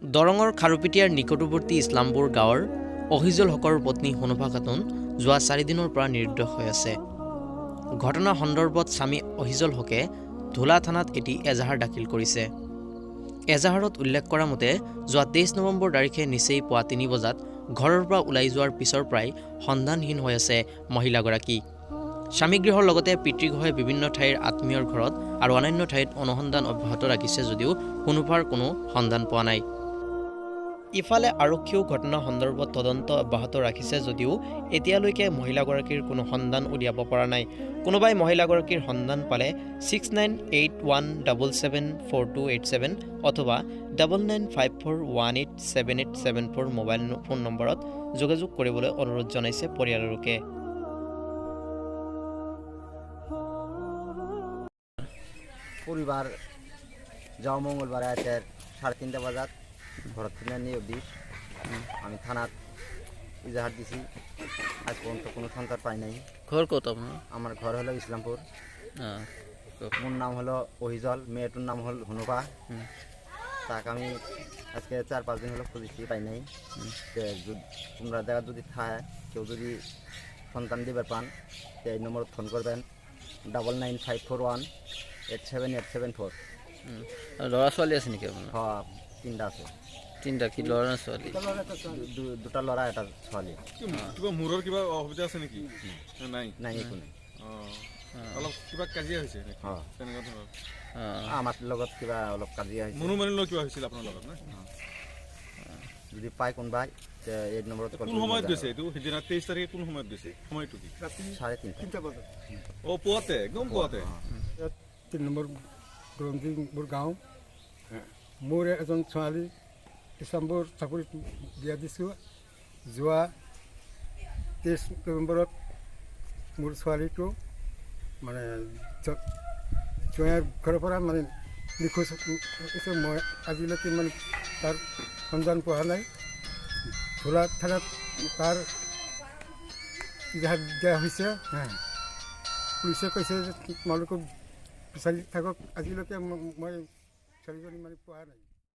দৰঙৰ খাৰুপেটিয়াৰ নিকটৱৰ্তী ইছলামপুৰ গাঁৱৰ অহিজুল হকৰ পত্নী হুনুফা খাতুন যোৱা 4 দিনৰ পৰা নিৰুদ্দেশ হৈ আছে। ঘটনাৰ সন্দৰ্ভত স্বামী অহিজুল হকে ধুলা থানাত এটি এজাহাৰ দাখিল কৰিছে। এজাহাৰত উল্লেখ কৰা মতে যোৱা 23 নৱেম্বৰ তাৰিখে নিচেই পুৱা 3 বজাত ঘৰৰ পৰা ওলাই যোৱাৰ পিছৰ পৰাই সন্ধানহীন হৈ আছে মহিলাগৰাকী। স্বামীগৃহৰ লগতে পিতৃগৃহে বিভিন্ন ঠাইৰ আত্মীয়ৰ ঘৰত আৰু অন্যান্য ঠাইত অনুসন্ধান অব্যাহত ৰাখিছে যদিও হুনুফাৰ কোনো সন্ধান পোৱা নাই। ইফালে আৰক্ষীয়েও ঘটনা সন্দৰ্ভত তদন্ত অব্যাহত ৰাখিছে যদিও এতিয়ালৈকে মহিলাগৰাকীৰ কোনো সন্ধান উলিয়াব পৰা নাই। কোনোবাই মহিলাগৰাকীৰ সন্ধান পালে 6981774287 অথবা 9954187874 মোবাইল ফোন নম্বৰত যোগাযোগ কৰিবলৈ অনুৰোধ জনাইছে পৰিয়ালৰ লোকে। পরিবার যাওয়া মঙ্গলবার রাতের 3:30 বাজাত ঘর থেকে নিয়ে অবধি আমি থানাত ইজাহার দিছি। আজ পর্যন্ত কোনো সন্তান পাই নাই। ঘর কত আপনার? আমার ঘর হলো ইসলামপুর। মোর নাম হলো অহিজল, মেয়েটার নাম হল হুনুফা। তাকে আমি আজকে 4-5 দিন হলো খুঁজেছি, পাই নাই। তোমরা দেখা যদি থাকে কেউ যদি সন্তান দিবার পান এই নম্বর ফোন করবেন 9954187874। ল'ৰা ছোৱালী আছে নেকি আপোনাৰ? হ্যাঁ, 3টা আছে। 3টা কি ল'ৰা না ছোৱালী? দুটা ল'ৰা এটা ছোৱালী। কিবা মূৰৰ কিবা অসুবিধা আছে নেকি? নাই নাই, একো নাই। অলপ কিবা কাজিয়া হৈছে নেকি? হ্যাঁ, তেনেকুৱা ধৰণৰ আমাৰ লগত কিবা অলপ কাজিয়া হৈছে। মনোমালিন্য কিবা হৈছিল আপোনাৰ লগত না? যদি পায় কোনোবাই এই নম্বৰত কোন সময়ত গৈছে এইটো? সেইদিনা 23 তাৰিখে কোন সময়ত গৈছে? সময়টো কি? 3:30 বজাত। পুৱাতে, একদম পুৱাতে। 3 নম্বৰ গৰমদিনবোৰ গাঁও। মোৰ এজন ছোৱালী ইছলামপুৰ চাকৰিত বিয়া দিছোঁ। যোৱা 23 নৱেম্বৰত মোৰ ছোৱালীটো মানে জয়াৰ ঘৰৰ পৰা মানে নিখোজ হৈছে। মই আজিলৈকে মানে তাৰ সন্ধান পোৱা নাই। ধুলা থানাত তাৰ ইজাহাৰ দিয়া হৈছে। পুলিচে কৈছে যে তোমালোকক বিচাৰি থাকক। আজিলৈকে মই ছোৱালীজনী মানে পোৱা নাই।